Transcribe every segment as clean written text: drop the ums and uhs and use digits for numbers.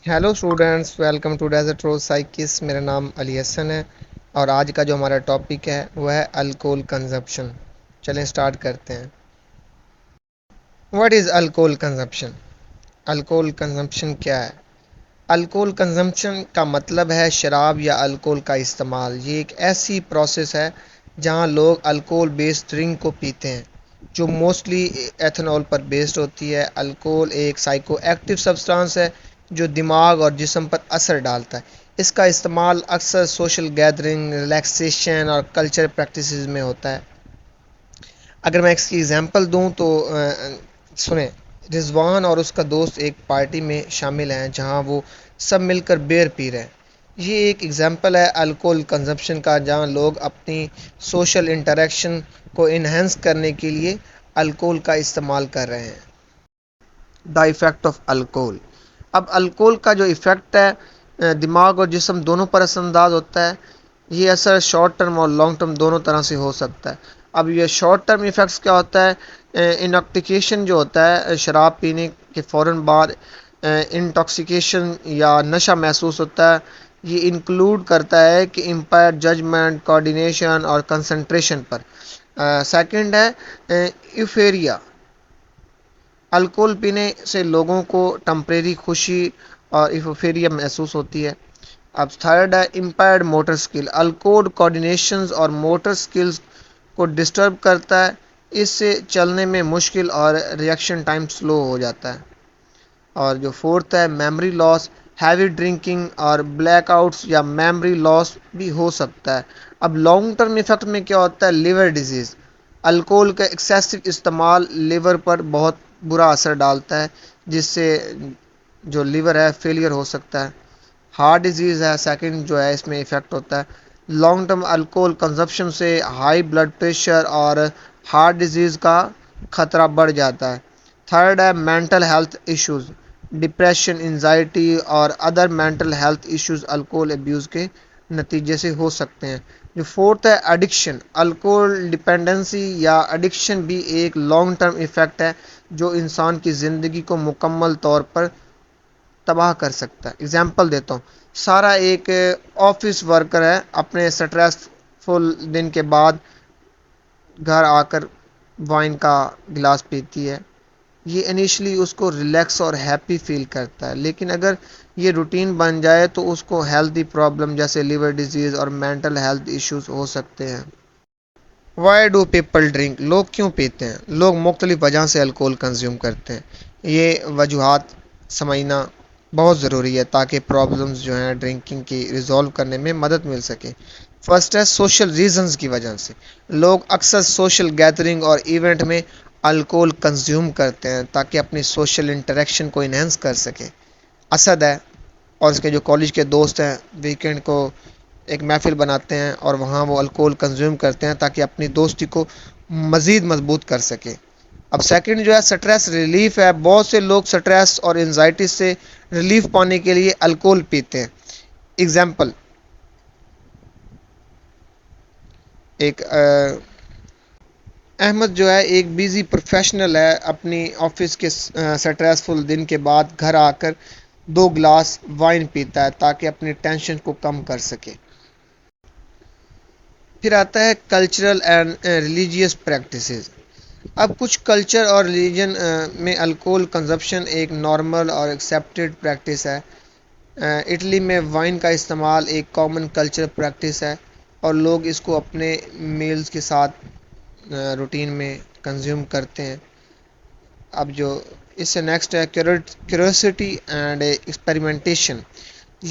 Hello students, welcome to desert rose سائکس۔ میرا نام علی حسن ہے اور آج کا جو ہمارا ٹاپک ہے وہ ہے الکول کنزپشن۔ چلیں سٹارٹ کرتے ہیں۔ What is alcohol consumption? Alcohol consumption کیا ہے؟ الکول کنزمپشن کا مطلب ہے شراب یا الکول کا استعمال۔ یہ ایک ایسی پروسیس ہے جہاں لوگ الکول بیسڈ ڈرنک کو پیتے ہیں جو موسٹلی ایتھنول پر بیسڈ ہوتی ہے۔ الکول ایک سائیکو ایکٹیو سبسٹانس ہے جو دماغ اور جسم پر اثر ڈالتا ہے۔ اس کا استعمال اکثر سوشل گیدرنگ، ریلیکسیشن اور کلچر پریکٹسز میں ہوتا ہے۔ اگر میں اس کی ایگزامپل دوں تو سنیں، رضوان اور اس کا دوست ایک پارٹی میں شامل ہیں جہاں وہ سب مل کر بیئر پی رہے ہیں۔ یہ ایک ایگزامپل ہے الکول کنزمپشن کا، جہاں لوگ اپنی سوشل انٹریکشن کو انہینس کرنے کے لیے الکول کا استعمال کر رہے ہیں۔ دا ایفیکٹ آف الکول۔ اب الکول کا جو ایفیکٹ ہے دماغ اور جسم دونوں پر اثر انداز ہوتا ہے۔ یہ اثر شارٹ ٹرم اور لانگ ٹرم دونوں طرح سے ہو سکتا ہے۔ اب یہ شارٹ ٹرم ایفیکٹس کیا ہوتا ہے؟ انٹاکسیکیشن جو ہوتا ہے، شراب پینے کے فوراً بعد انٹاکسیکیشن یا نشہ محسوس ہوتا ہے۔ یہ انکلوڈ کرتا ہے کہ امپائر ججمنٹ، کوآرڈینیشن اور کنسنٹریشن پر۔ سیکنڈ ہے ایوفیریا۔ الکول پینے سے لوگوں کو ٹمپریری خوشی اور ایوفیریا محسوس ہوتی ہے۔ اب تھرڈ ہے امپائرڈ موٹر اسکل۔ الکول کوآرڈینیشنز اور موٹر اسکلز کو ڈسٹرب کرتا ہے۔ اس سے چلنے میں مشکل اور ریئیکشن ٹائم سلو ہو جاتا ہے۔ اور جو فورتھ ہے میموری لاس۔ ہیوی ڈرنکنگ اور بلیک آؤٹس یا میموری لاس بھی ہو سکتا ہے۔ اب لانگ ٹرم ایفیکٹ میں کیا ہوتا ہے؟ Liver disease. الکول کا ایکسیسو استعمال لیور پر بہت برا اثر ڈالتا ہے، جس سے جو لیور ہے فیلئر ہو سکتا ہے۔ ہارٹ ڈیزیز ہے سیکنڈ جو ہے، اس میں ایفیکٹ ہوتا ہے۔ لانگ ٹرم الکول کنزمپشن سے ہائی بلڈ پریشر اور ہارٹ ڈیزیز کا خطرہ بڑھ جاتا ہے۔ تھرڈ ہے mental health issues. Depression, anxiety اور other mental health issues alcohol abuse کے نتیجے سے ہو سکتے ہیں۔ جو فورتھ ہے ایڈکشن۔ الکول ڈپینڈنسی یا ایڈکشن بھی ایک لانگ ٹرم ایفیکٹ ہے جو انسان کی زندگی کو مکمل طور پر تباہ کر سکتا ہے۔ اگزامپل دیتا ہوں، سارا ایک آفس ورکر ہے، اپنے سٹریس فل دن کے بعد گھر آ کر وائن کا گلاس پیتی ہے۔ یہ انیشلی اس کو ریلیکس اور ہیپی فیل کرتا ہے، لیکن اگر یہ روٹین بن جائے تو اس کو ہیلتھی پرابلم جیسے لیور ڈیزیز اور مینٹل ہیلتھ ایشوز ہو سکتے ہیں۔ Why do people drink? لوگ کیوں پیتے ہیں؟ لوگ مختلف وجہ سے الکول کنزیوم کرتے ہیں۔ یہ وجوہات سمجھنا بہت ضروری ہے تاکہ پرابلمز جو ہیں ڈرنکنگ کی ریزالو کرنے میں مدد مل سکے۔ فرسٹ ہے سوشل ریزنز کی وجہ سے۔ لوگ اکثر سوشل گیدرنگ اور ایونٹ میں الکول کنزیوم کرتے ہیں تاکہ اپنی سوشل انٹریکشن کو انہینس کر سکیں۔ اسد ہے اور اس کے جو کالج کے دوست ہیں ویکینڈ کو ایک محفل بناتے ہیں اور وہاں وہ الکول کنزیوم کرتے ہیں تاکہ اپنی دوستی کو مزید مضبوط کر سکیں۔ اب سیکنڈ جو ہے سٹریس ریلیف ہے۔ بہت سے لوگ سٹریس اور انزائٹی سے ریلیف پانے کے لیے الکول پیتے ہیں۔ اگزامپل، ایک احمد جو ہے ایک بیزی پروفیشنل ہے، اپنی آفس کے سٹریسفل دن کے بعد گھر آ کر 2 گلاس وائن پیتا ہے تاکہ اپنی ٹینشن کو کم کر سکے۔ پھر آتا ہے کلچرل اینڈ ریلیجیس پریکٹسز۔ اب کچھ کلچر اور ریلیجن میں الکول کنزمپشن ایک نارمل اور ایکسیپٹڈ پریکٹس ہے۔ اٹلی میں وائن کا استعمال ایک کامن کلچرل پریکٹس ہے اور لوگ اس کو اپنے میلز کے ساتھ روٹین میں کنزیوم کرتے ہیں۔ اب جو اس سے نیکسٹ ہے curiosity and experimentation.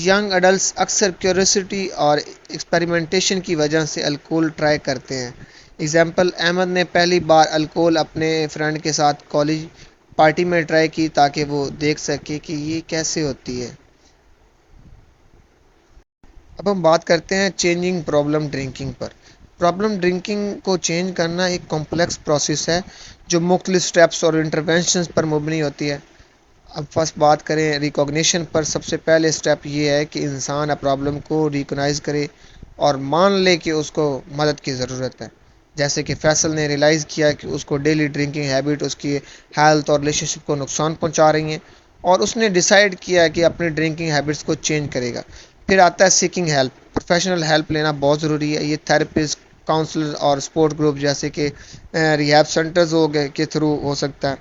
Young adults اکثر کیوریوسٹی اور ایکسپیریمنٹیشن کی وجہ سے الکول ٹرائی کرتے ہیں۔ اگزامپل، احمد نے پہلی بار الکول اپنے فرینڈ کے ساتھ کالج پارٹی میں ٹرائی کی تاکہ وہ دیکھ سکے کہ یہ کیسے ہوتی ہے۔ اب ہم بات کرتے ہیں چینجنگ پرابلم ڈرنکنگ پر۔ پرابلم ڈرنکنگ کو چینج کرنا ایک کمپلیکس پروسیس ہے جو مختلف سٹیپس اور انٹرونشنز پر مبنی ہوتی ہے۔ اب فرسٹ بات کریں ریکوگنیشن پر۔ سب سے پہلے سٹیپ یہ ہے کہ انسان پرابلم کو ریکگنائز کرے اور مان لے کہ اس کو مدد کی ضرورت ہے۔ جیسے کہ فیصل نے ریلائز کیا کہ اس کو ڈیلی ڈرنکنگ ہیبٹ اس کی ہیلتھ اور ریلیشن شپ کو نقصان پہنچا رہی ہیں۔ اور اس نے ڈیسائیڈ کیا کہ اپنی ڈرنکنگ ہیبٹس کو چینج کرے گا۔ پھر آتا ہے سیکنگ ہیلپ، پروفیشنل ہیلپ لینا بہت ضروری ہے، یہ تھراپسٹ، کاؤنسلر اور سپورٹ گروپ جیسے کہ ریہیب سینٹرز ہو گئے کے تھرو ہو سکتا ہے۔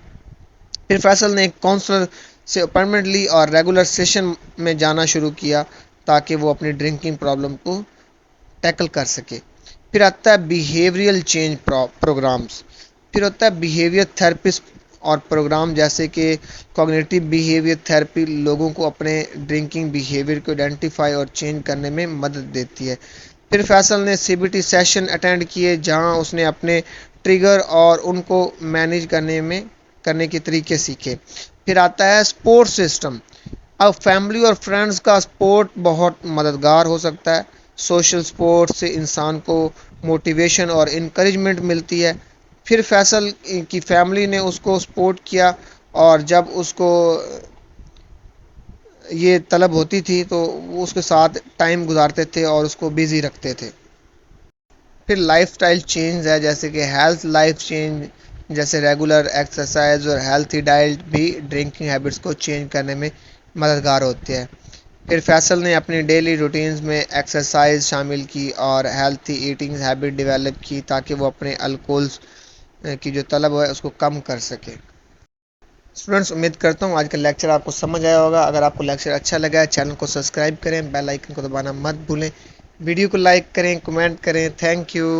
پھر فیصل نے ایک کاؤنسلر سے اپائنٹمنٹلی اور ریگولر سیشن میں جانا شروع کیا تاکہ وہ اپنی ڈرنکنگ پرابلم کو ٹیکل کر سکے۔ پھر آتا ہے بیہیویئرل چینج پروگرامز، پھر ہوتا ہے بیہیویئر تھراپسٹ اور پروگرام جیسے کہ کوگنیٹو بیہیویئر تھراپی لوگوں کو اپنے ڈرنکنگ بیہیویئر کو آئیڈینٹیفائی اور چینج کرنے میں مدد دیتی ہے۔ پھر فیصل نے C B T session attend کیے جہاں اس نے اپنے ٹریگر اور ان کو مینیج کرنے کے طریقے سیکھے۔ پھر آتا ہے سپورٹ سسٹم، اب فیملی اور فرینڈز کا سپورٹ بہت مددگار ہو سکتا ہے۔ سوشل سپورٹ سے انسان کو موٹیویشن اور انکریجمنٹ ملتی ہے۔ پھر فیصل کی فیملی نے اس کو سپورٹ کیا اور جب اس کو یہ طلب ہوتی تھی تو وہ اس کے ساتھ ٹائم گزارتے تھے اور اس کو بیزی رکھتے تھے۔ پھر لائف سٹائل چینج ہے جیسے کہ ہیلتھ لائف چینج، جیسے ریگولر ایکسرسائز اور ہیلتھی ڈائٹ بھی ڈرنکنگ ہیبٹس کو چینج کرنے میں مددگار ہوتی ہے۔ پھر فیصل نے اپنی ڈیلی روٹینز میں ایکسرسائز شامل کی اور ہیلتھی ایٹنگ ہیبٹ ڈیولپ کی تاکہ وہ اپنے الکوہلز کی جو طلب ہے اس کو کم کر سکے۔ اسٹوڈنٹس، امید کرتا ہوں آج کا لیکچر آپ کو سمجھ آیا ہوگا۔ اگر آپ کو لیکچر اچھا لگا ہے چینل کو سبسکرائب کریں، بیل آئیکن کو دبانا مت بھولیں، ویڈیو کو لائک کریں، کمنٹ کریں۔ Thank you.